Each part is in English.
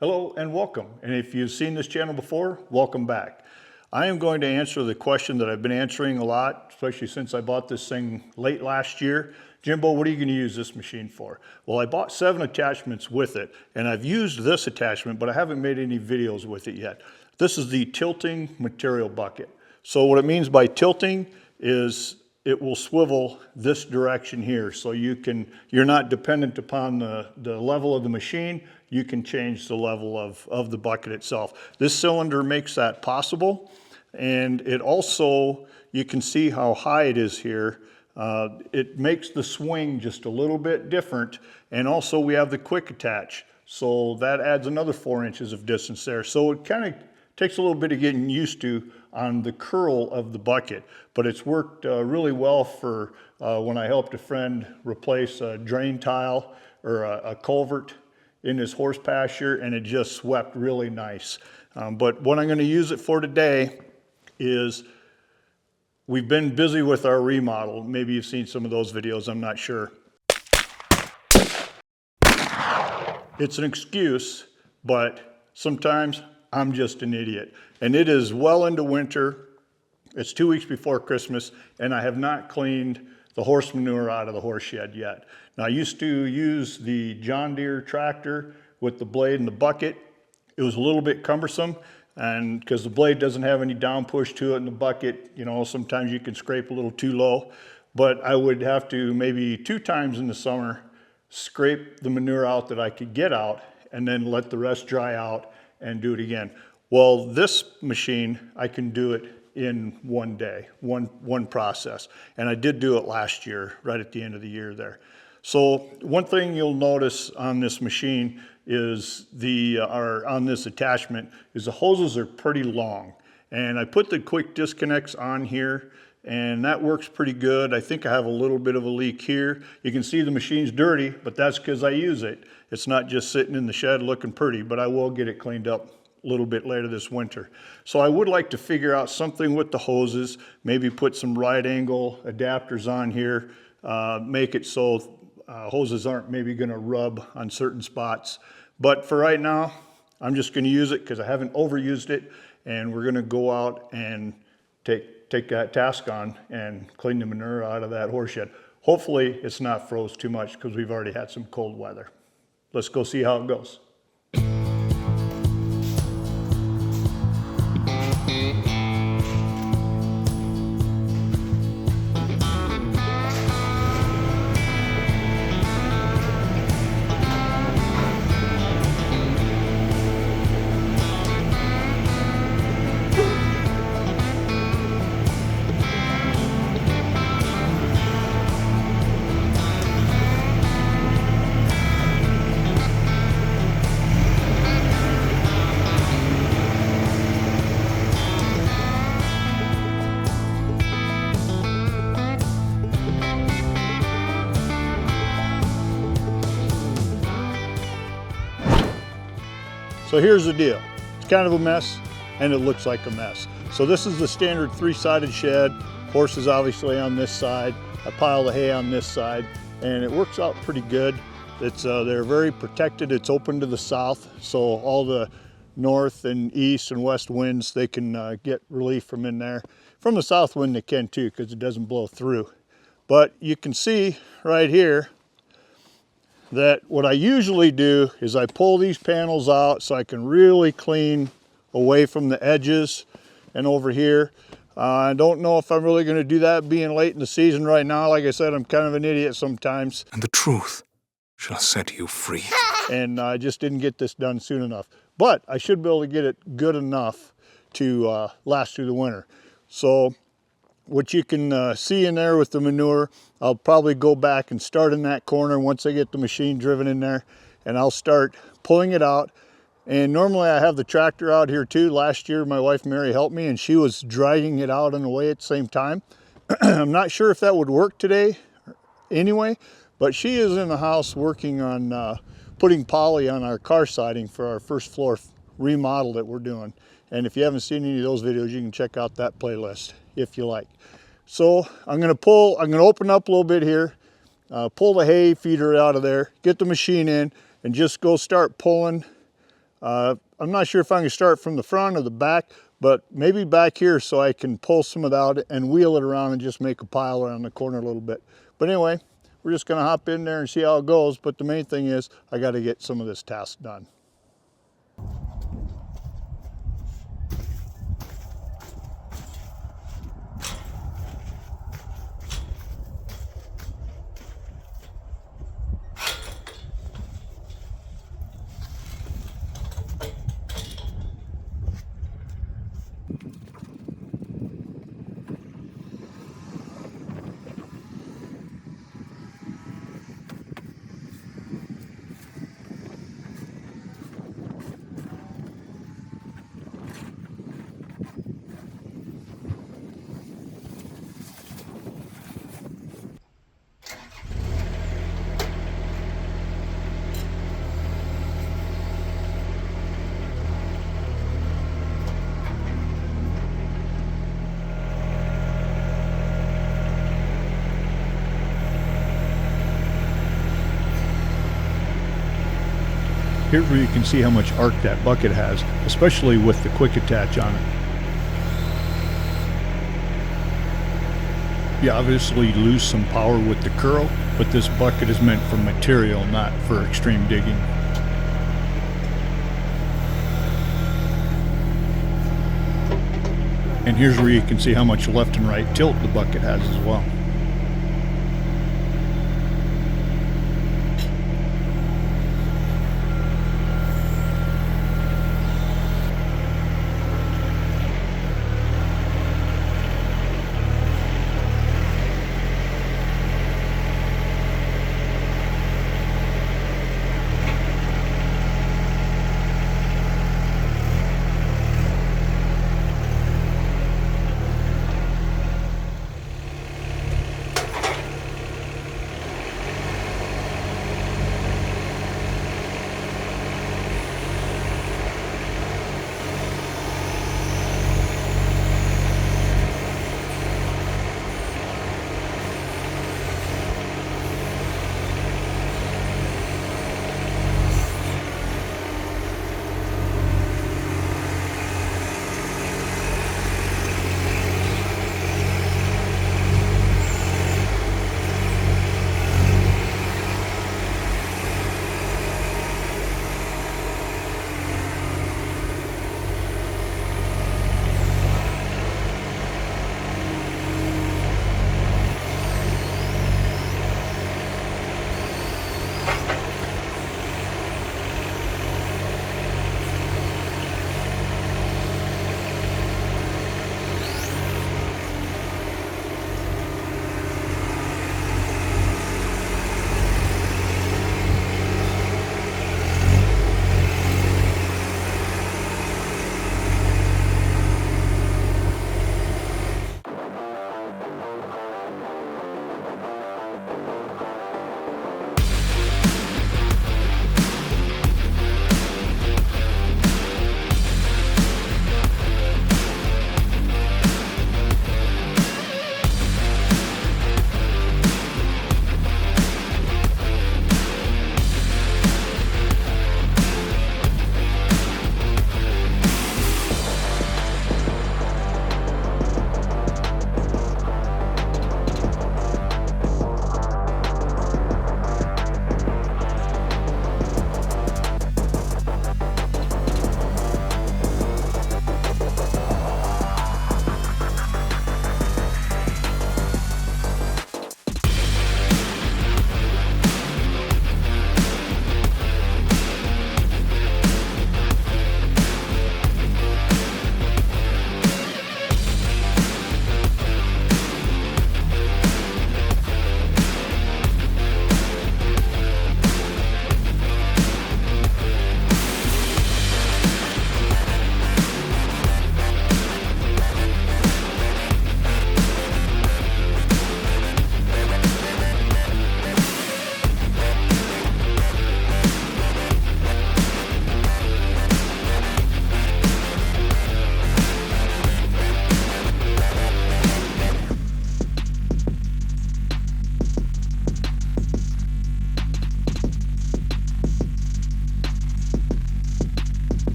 Hello and welcome. And if you've seen this channel before, welcome back. I am going to answer the question that I've been answering a lot, especially since I bought this thing late last year. Jimbo, what are you going to use this machine for? Well, I bought 7 attachments with it, and I've used this attachment, but I haven't made any videos with it yet. This is the tilting material bucket. So what it means by tilting is it will swivel this direction here. So you're not dependent upon the level of the machine. You can change the level of the bucket itself. This cylinder makes that possible. And it also, you can see how high it is here. It makes the swing just a little bit different. And also we have the quick attach. So that adds another 4 inches of distance there. So it kind of takes a little bit of getting used to on the curl of the bucket, but it's worked really well for when I helped a friend replace a drain tile or a culvert in his horse pasture, and it just swept really nice. But what I'm going to use it for today is we've been busy with our remodel. Maybe you've seen some of those videos, I'm not sure. It's an excuse, but sometimes I'm just an idiot. And it is well into winter. It's 2 weeks before Christmas, and I have not cleaned the horse manure out of the horse shed yet. Now, I used to use the John Deere tractor with the blade and the bucket. It was a little bit cumbersome, and because the blade doesn't have any down push to it, and the bucket, you know, sometimes you can scrape a little too low. But I would have to maybe 2 times in the summer scrape the manure out that I could get out, and then let the rest dry out and do it again. Well, this machine, I can do it in one day, one process. And I did do it last year, right at the end of the year there. So one thing you'll notice on this machine is on this attachment is the hoses are pretty long. And I put the quick disconnects on here, and that works pretty good. I think I have a little bit of a leak here. You can see the machine's dirty, but that's because I use it. It's not just sitting in the shed looking pretty, but I will get it cleaned up a little bit later this winter. So I would like to figure out something with the hoses, maybe put some right angle adapters on here, make it so hoses aren't maybe going to rub on certain spots. But for right now, I'm just going to use it because I haven't overused it, and we're going to go out and take that task on and clean the manure out of that horse shed. Hopefully it's not froze too much because we've already had some cold weather. Let's go see how it goes. So here's the deal. It's kind of a mess, and it looks like a mess. So this is the standard 3-sided shed. Horses obviously on this side. I pile the hay on this side, and it works out pretty good. They're very protected. It's open to the south, so all the north and east and west winds, they can get relief from in there. From the south wind they can too, because it doesn't blow through. But you can see right here that what I usually do is I pull these panels out so I can really clean away from the edges and over here. I don't know if I'm really going to do that being late in the season right now. Like I said, I'm kind of an idiot sometimes. And the truth shall set you free. And I just didn't get this done soon enough. But I should be able to get it good enough to last through the winter. So what you can see in there with the manure, I'll probably go back and start in that corner once I get the machine driven in there, and I'll start pulling it out. And normally I have the tractor out here too. Last year my wife Mary helped me, and she was dragging it out and away at the same time. I'm not sure if that would work today anyway, but she is in the house working on putting poly on our car siding for our first floor remodel that we're doing. And if you haven't seen any of those videos, you can check out that playlist if you like. So I'm going to open up a little bit here, pull the hay feeder out of there, get the machine in, and just go start pulling I'm not sure if I can start from the front or the back, but maybe back here so I can pull some of that out and wheel it around and just make a pile around the corner a little bit. But anyway, we're just gonna hop in there and see how it goes. But the main thing is I gotta get some of this task done. Here's where you can see how much arc that bucket has, especially with the quick attach on it. You obviously lose some power with the curl, but this bucket is meant for material, not for extreme digging. And here's where you can see how much left and right tilt the bucket has as well.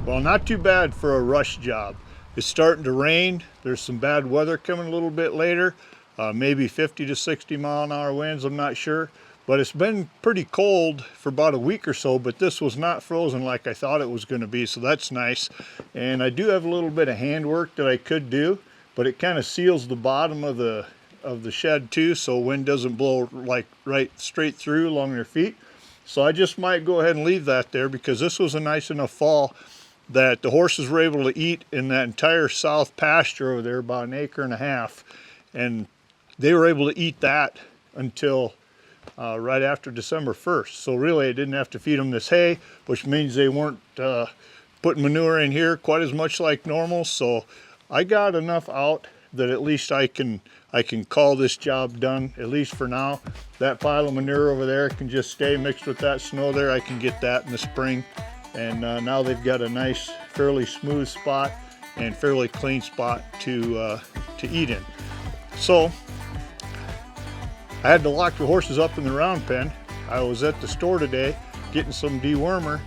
Well, not too bad for a rush job. It's starting to rain. There's some bad weather coming a little bit later. Maybe 50 to 60 mile an hour winds, I'm not sure. But it's been pretty cold for about a week or so, but this was not frozen like I thought it was going to be, so that's nice. And I do have a little bit of handwork that I could do, but it kind of seals the bottom of the shed too, so wind doesn't blow like right straight through along their feet. So I just might go ahead and leave that there, because this was a nice enough fall that the horses were able to eat in that entire south pasture over there, about 1.5 acres, and they were able to eat that until right after December 1st. So really I didn't have to feed them this hay, which means they weren't putting manure in here quite as much like normal. So I got enough out that at least I can call this job done, at least for now. That pile of manure over there can just stay mixed with that snow there. I can get that in the spring. And now they've got a nice, fairly smooth spot and fairly clean spot to eat in. So I had to lock the horses up in the round pen. I was at the store today getting some dewormer,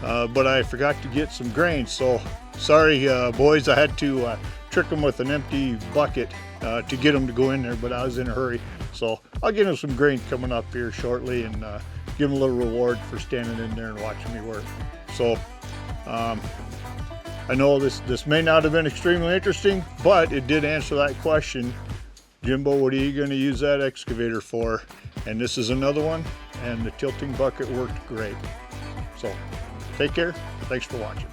but I forgot to get some grain. So sorry, boys, I had to trick them with an empty bucket to get them to go in there, but I was in a hurry. So I'll get them some grain coming up here shortly, and give them a little reward for standing in there and watching me work. So I know this may not have been extremely interesting, but it did answer that question. Jimbo, what are you going to use that excavator for? And this is another one, and the tilting bucket worked great. So take care. Thanks for watching.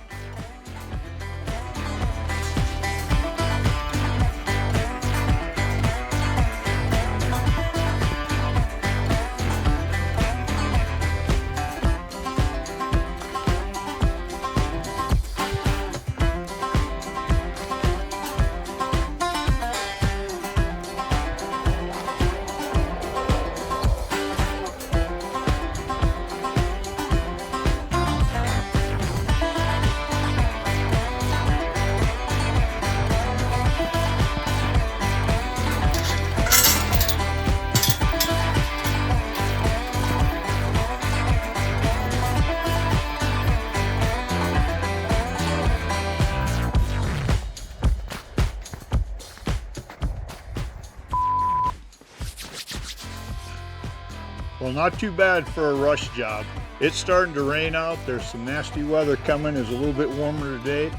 Well, not too bad for a rush job. It's starting to rain out. There's some nasty weather coming. It's a little bit warmer today.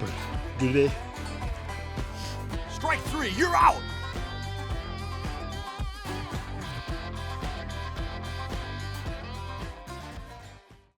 But today. Strike three, you're out!